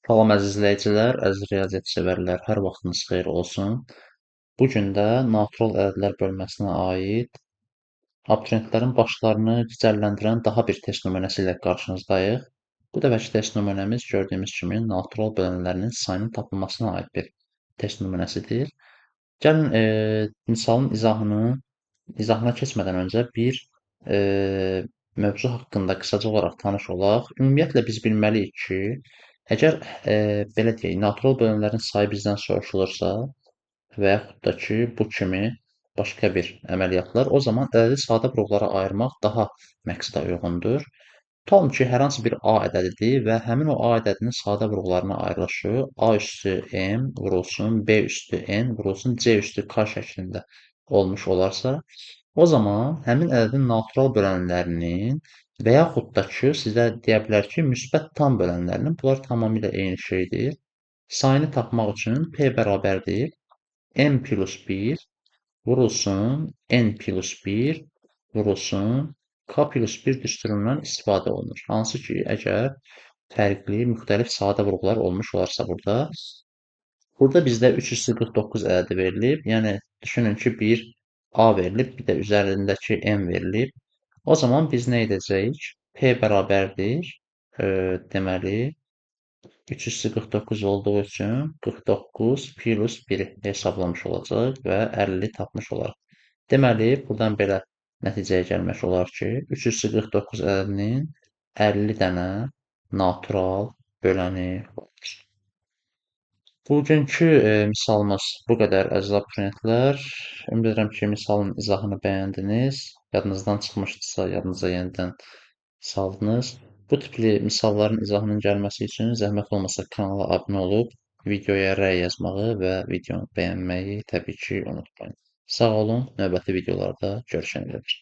Salam əziz izləyicilər, əziz riyaziyyat sevərlər, hər vaxtınız xeyir olsun. Bu gün də natural ədədlər bölməsinə aid abituriyentlərin başlarını gicəlləndirən daha bir test nümunəsi ilə qarşınızdayıq. Bu dəfəki test nümunəmiz gördüyümüz kimi natural bölənlərinin sayının tapılmasına aid bir test nümunəsidir. Gəlin misalın izahına keçmədən öncə bir e, mövzu haqqında qısaca olaraq tanış olaq. Ümumiyyətlə biz bilməliyik ki, əgər belə deyək, natural bölünənlərin sayı bizdən soruşulursa və yaxud da ki, bu kimi başqa bir əməliyyatlar, o zaman ədədi sadə qruplara ayırmaq daha məqsədə uyğundur. Tutalım ki, hər hansı bir A ədədidir və həmin o A ədədinin sadə qruplarına ayrılışı A üstü M vurulsun, B üstü N vurulsun, C üstü K şəklində olmuş olarsa, o zaman həmin ədədin natural bölənlərinin və yaxud da ki, sizə deyə bilər ki, müsbət tam bölənlərinin, bunlar tamamilə eyni şeydir. Sayını tapmaq üçün P bərabərdir M plus 1 vurulsun N plus 1 vurulsun K plus 1 düsturundan istifadə olunur. Hansı ki, əgər fərqli, müxtəlif sadə vurğular olmuş olarsa burada bizdə 349 ədədi verilib. Yəni, düşünün ki, bir A verilib, bir də üzərindəki M verilib. O zaman biz nə edəcəyik? P bərabərdir, deməli, 349 olduğu üçün 49 plus 1-i hesablamış olacaq və 50 tapmış olaraq. Deməli, buradan belə nəticəyə gəlmək olar ki, 349 ədədinin 50 dənə natural böləni var. Bugünkü misalımız bu qədər əziz abituriyentlər. Ümid edirəm ki, misalın izahını bəyəndiniz. Yadınızdan çıxmışdısa, yadınıza yenidən saldınız. Bu tipli misalların izahının gəlməsi üçün zəhmət olmasa kanala abunə olub, videoya rəy yazmağı və videonu bəyənməyi təbii ki, unutmayın. Sağ olun, növbəti videolarda görüşənədək.